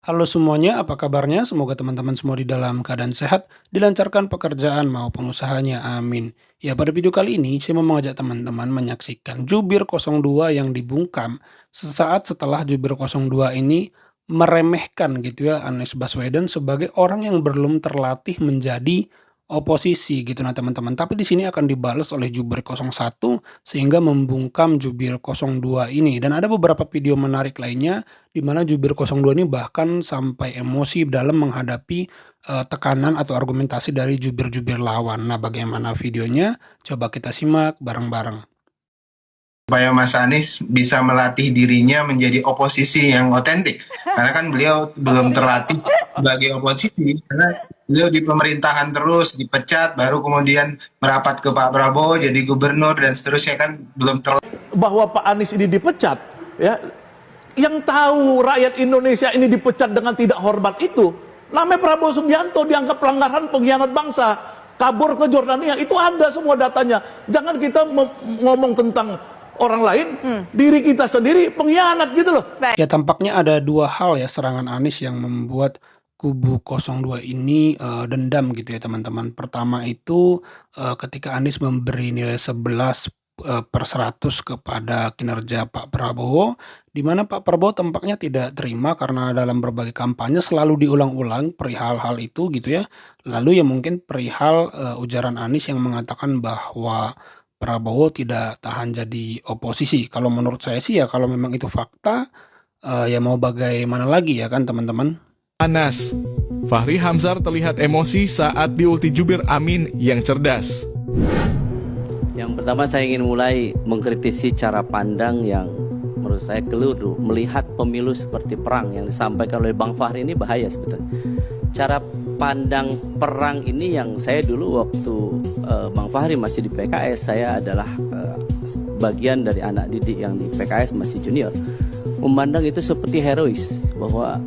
Halo semuanya, apa kabarnya? Semoga teman-teman semua di dalam keadaan sehat, dilancarkan pekerjaan maupun usahanya, amin. Ya, pada video kali ini saya mau mengajak teman-teman menyaksikan Jubir 02 yang dibungkam sesaat setelah Jubir 02 ini meremehkan gitu ya Anies Baswedan sebagai orang yang belum terlatih menjadi oposisi gitu nah teman-teman. Tapi di sini akan dibalas oleh Jubir 01 sehingga membungkam Jubir 02 ini. Dan ada beberapa video menarik lainnya di mana Jubir 02 ini bahkan sampai emosi dalam menghadapi, tekanan atau argumentasi dari jubir-jubir lawan. Nah, bagaimana videonya? Coba kita simak bareng-bareng. Supaya Mas Anies bisa melatih dirinya menjadi oposisi yang otentik. Karena kan beliau belum terlatih sebagai oposisi, karena beliau di pemerintahan terus dipecat, baru kemudian merapat ke Pak Prabowo jadi gubernur dan seterusnya, kan belum terlatih. Bahwa Pak Anies ini dipecat, ya, yang tahu rakyat Indonesia ini dipecat dengan tidak hormat itu, namanya Prabowo Subianto, dianggap pelanggaran pengkhianat bangsa, kabur ke Jordania, itu ada semua datanya. Jangan kita ngomong tentang orang lain, diri kita sendiri pengkhianat gitu loh. Ya, tampaknya ada dua hal ya serangan Anies yang membuat kubu 02 ini dendam gitu ya teman-teman. Pertama itu ketika Anies memberi nilai 11/100 kepada kinerja Pak Prabowo, di mana Pak Prabowo tampaknya tidak terima karena dalam berbagai kampanye selalu diulang-ulang perihal hal itu gitu ya. Lalu ya mungkin perihal ujaran Anies yang mengatakan bahwa Prabowo tidak tahan jadi oposisi. Kalau menurut saya sih ya kalau memang itu fakta, ya mau bagaimana lagi ya kan teman-teman. Panas. Fahri Hamzah terlihat emosi saat diulti jubir Amin yang cerdas. Yang pertama saya ingin mulai mengkritisi cara pandang yang menurut saya keliru. Melihat pemilu seperti perang yang disampaikan oleh Bang Fahri ini bahaya sebetulnya. Cara pandang perang ini yang saya dulu waktu Bang Fahri masih di PKS, saya adalah bagian dari anak didik yang di PKS masih junior, memandang itu seperti herois, bahwa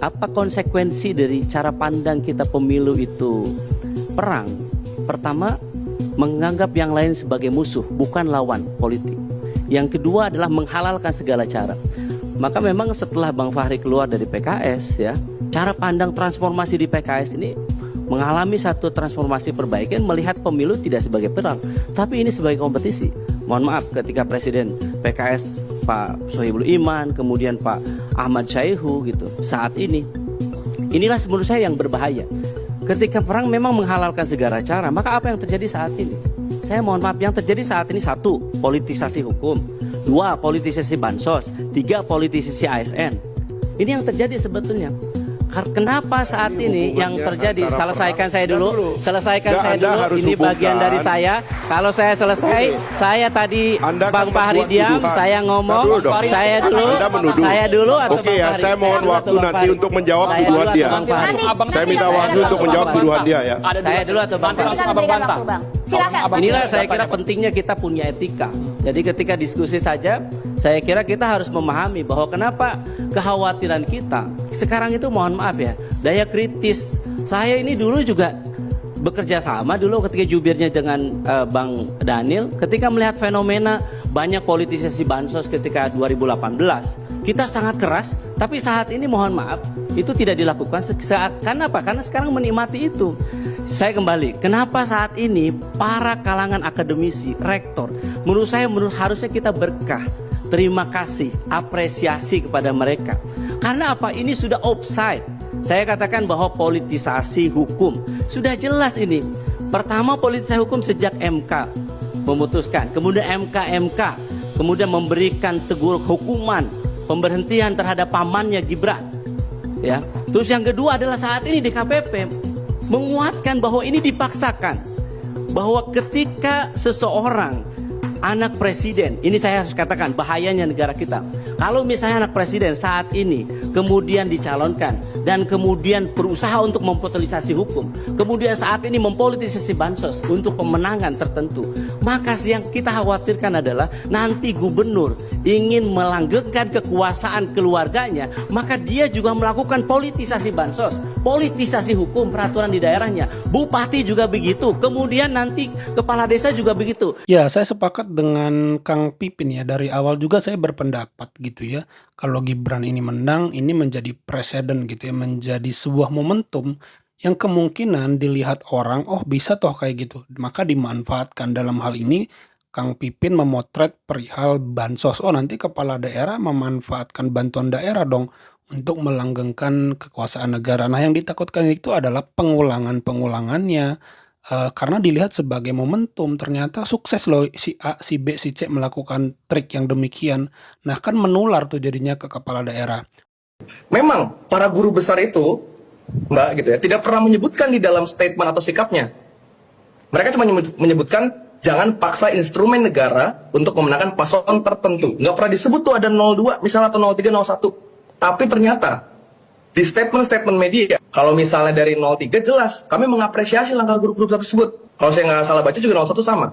apa konsekuensi dari cara pandang kita pemilu itu perang. Pertama, menganggap yang lain sebagai musuh, bukan lawan politik. Yang kedua adalah menghalalkan segala cara. Maka memang setelah Bang Fahri keluar dari PKS, ya, cara pandang transformasi di PKS ini mengalami satu transformasi perbaikan, melihat pemilu tidak sebagai perang, tapi ini sebagai kompetisi. Mohon maaf, ketika Presiden PKS Pak Sohibul Iman, kemudian Pak Ahmad Syaihu gitu, saat ini, inilah menurut saya yang berbahaya. Ketika perang memang menghalalkan segala cara, maka apa yang terjadi saat ini? Saya mohon maaf, yang terjadi saat ini satu, politisasi hukum, dua, politisasi bansos, tiga, politisasi ASN. Ini yang terjadi sebetulnya. Kenapa saat ini yang terjadi? Selesaikan saya dulu. Ini bagian dari saya. Kalau saya selesai, saya tadi Bang Fahri diam, saya ngomong, saya dulu atau Oke ya, saya mohon waktu nanti untuk menjawab tuduhan dia. Saya minta waktu untuk menjawab tuduhan dia ya. Saya dulu atau Bang Fahri? Silakan. Inilah saya kira pentingnya kita punya etika. Jadi ketika diskusi saja, saya kira kita harus memahami bahwa kenapa kekhawatiran kita sekarang itu, mohon maaf ya, daya kritis. Saya ini dulu juga bekerja sama dulu ketika jubirnya dengan Bang Daniel, ketika melihat fenomena banyak politisasi bansos ketika 2018. Kita sangat keras, tapi saat ini mohon maaf itu tidak dilakukan. Kenapa? Karena sekarang menikmati itu. Saya kembali, kenapa saat ini para kalangan akademisi, rektor, menurut saya harusnya kita berkah, terima kasih, apresiasi kepada mereka. Karena apa? Ini sudah offside. Saya katakan bahwa politisasi hukum sudah jelas ini. Pertama, politisasi hukum sejak MK memutuskan, kemudian MK, kemudian memberikan tegur hukuman, pemberhentian terhadap pamannya Gibran. Ya. Terus yang kedua adalah saat ini di KPP menguatkan bahwa ini dipaksakan, bahwa ketika seseorang anak presiden, ini saya harus katakan bahayanya negara kita. Kalau misalnya anak presiden saat ini kemudian dicalonkan dan kemudian berusaha untuk mempolitisasi hukum, kemudian saat ini mempolitisasi bansos untuk pemenangan tertentu, Maka yang kita khawatirkan adalah nanti gubernur ingin melanggengkan kekuasaan keluarganya, maka dia juga melakukan politisasi bansos, politisasi hukum peraturan di daerahnya. Bupati juga begitu, kemudian nanti kepala desa juga begitu. Ya, saya sepakat dengan Kang Pipin ya. Dari awal juga saya berpendapat gitu ya. Kalau Gibran ini menang, ini menjadi presiden gitu ya, menjadi sebuah momentum yang kemungkinan dilihat orang, oh bisa toh kayak gitu. Maka dimanfaatkan. Dalam hal ini Kang Pipin memotret perihal bansos. Oh nanti kepala daerah memanfaatkan bantuan daerah dong untuk melanggengkan kekuasaan negara. Nah yang ditakutkan itu adalah pengulangannya. Karena dilihat sebagai momentum, ternyata sukses loh si A, si B, si C melakukan trik yang demikian. Nah kan menular tuh jadinya ke kepala daerah. Memang para guru besar itu, Mbak, gitu ya, tidak pernah menyebutkan di dalam statement atau sikapnya. Mereka cuma menyebutkan jangan paksa instrumen negara untuk memenangkan paslon tertentu. Nggak pernah disebut tuh ada 02 misalnya atau 03, 01. Tapi ternyata di statement-statement media, kalau misalnya dari 03 jelas, kami mengapresiasi langkah guru-guru tersebut. Kalau saya nggak salah baca juga 01 sama.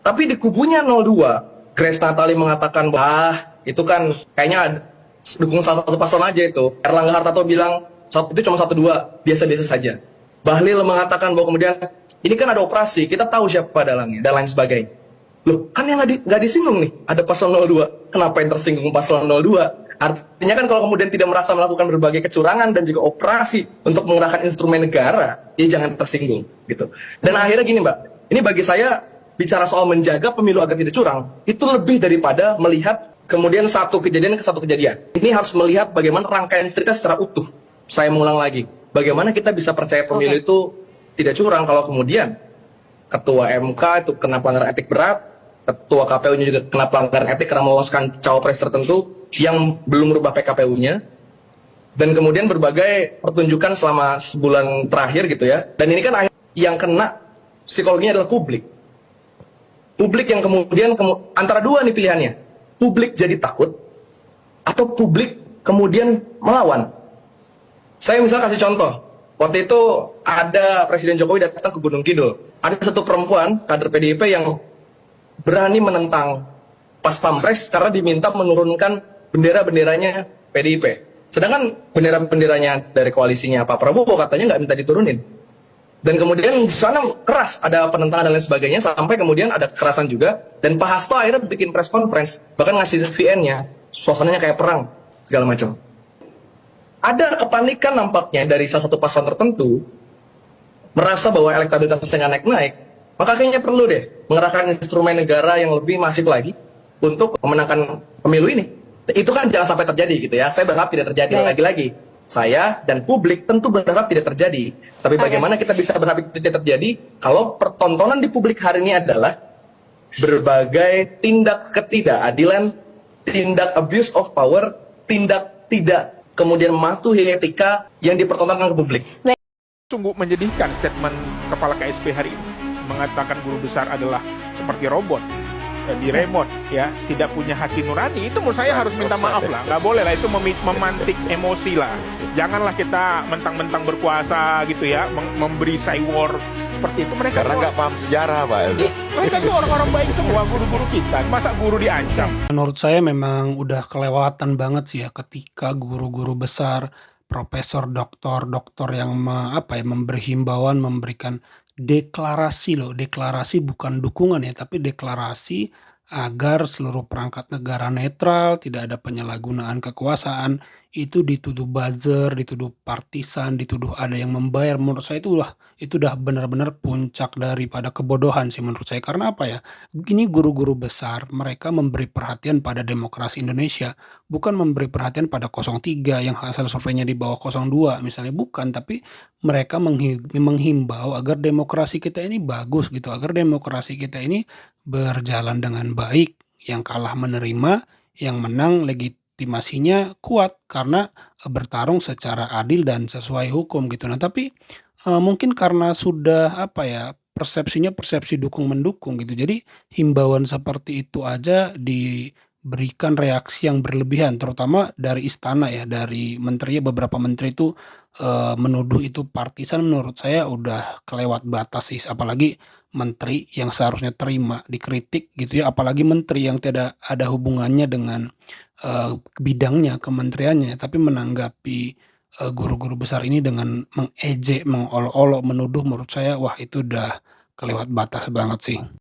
Tapi di kubunya 02, Grace Natali mengatakan, itu kan kayaknya dukung salah satu paslon aja itu. Erlangga Hartarto bilang, itu cuma 1-2, biasa-biasa saja. Bahlil mengatakan bahwa kemudian, ini kan ada operasi, kita tahu siapa dalangnya, dan lain sebagainya. Loh, kan yang nggak disinggung nih, ada paslon 02. Kenapa yang tersinggung paslon 02? Artinya kan kalau kemudian tidak merasa melakukan berbagai kecurangan dan juga operasi untuk mengerahkan instrumen negara, ya jangan tersinggung gitu. Dan akhirnya gini Mbak, ini bagi saya bicara soal menjaga pemilu agar tidak curang, itu lebih daripada melihat kemudian satu kejadian ke satu kejadian. Ini harus melihat bagaimana rangkaian cerita secara utuh. Saya mengulang lagi, bagaimana kita bisa percaya pemilu itu tidak curang kalau kemudian ketua MK itu kena pelanggaran etik berat, ketua KPU-nya juga kena pelanggaran etik karena meloloskan cawapres tertentu yang belum merubah PKPU-nya, dan kemudian berbagai pertunjukan selama sebulan terakhir gitu ya. Dan ini kan yang kena psikologinya adalah publik. Publik yang kemudian antara dua nih pilihannya, publik jadi takut atau publik kemudian melawan. Saya misal kasih contoh, waktu itu ada Presiden Jokowi datang ke Gunung Kidul, ada satu perempuan kader PDIP yang berani menentang Pas Pampres karena diminta menurunkan bendera-benderanya PDIP. Sedangkan bendera-benderanya dari koalisinya Pak Prabowo katanya nggak minta diturunin. Dan kemudian di sana keras, ada penentangan dan lain sebagainya, sampai kemudian ada kekerasan juga. Dan Pak Hasto akhirnya bikin press conference, bahkan ngasih VN-nya, suasananya kayak perang, segala macam. Ada kepanikan nampaknya dari salah satu paslon tertentu, merasa bahwa elektabilitasnya nggak naik-naik, maka kayaknya perlu deh mengerahkan instrumen negara yang lebih masif lagi untuk memenangkan pemilu ini. Itu kan jangan sampai terjadi gitu ya. Saya berharap tidak terjadi. Lagi-lagi, saya dan publik tentu berharap tidak terjadi. Tapi bagaimana kita bisa berharap tidak terjadi kalau pertontonan di publik hari ini adalah berbagai tindak ketidakadilan, tindak abuse of power, tindak tidak kemudian mematuhi etika yang dipertontonkan ke publik. Sungguh menyedihkan statement Kepala KSP hari ini, mengatakan guru besar adalah seperti robot, di remote ya, tidak punya hati nurani. Itu menurut saya harus minta maaf lah, nggak boleh lah, itu memantik emosi lah. Janganlah kita mentang-mentang berkuasa gitu ya, memberi war seperti itu. Mereka karena nggak paham sejarah Pak. Mereka itu orang-orang baik semua, guru-guru kita, masa guru diancam? Menurut saya memang udah kelewatan banget sih ya ketika guru-guru besar, profesor, doktor yang memberi himbauan, memberikan deklarasi loh, deklarasi bukan dukungan ya, tapi deklarasi agar seluruh perangkat negara netral, tidak ada penyalahgunaan kekuasaan, itu dituduh buzzer, dituduh partisan, dituduh ada yang membayar. Menurut saya itu udah benar-benar puncak daripada kebodohan sih menurut saya. Karena apa ya? Ini guru-guru besar, mereka memberi perhatian pada demokrasi Indonesia, bukan memberi perhatian pada 03 yang hasil surveinya di bawah 02 misalnya, bukan, tapi mereka menghimbau agar demokrasi kita ini bagus gitu, agar demokrasi kita ini berjalan dengan baik, yang kalah menerima, yang menang legitimasinya kuat karena bertarung secara adil dan sesuai hukum gitu. Nah, tapi mungkin karena sudah persepsinya persepsi dukung-mendukung gitu. Jadi himbauan seperti itu aja diberikan reaksi yang berlebihan, terutama dari istana ya, dari beberapa menteri itu menuduh itu partisan. Menurut saya udah kelewat batas sih, apalagi menteri yang seharusnya terima dikritik gitu ya, apalagi menteri yang tidak ada hubungannya dengan bidangnya, kementeriannya, tapi menanggapi guru-guru besar ini dengan mengejek, mengolok-olok, menuduh, menurut saya wah itu udah kelewat batas banget sih.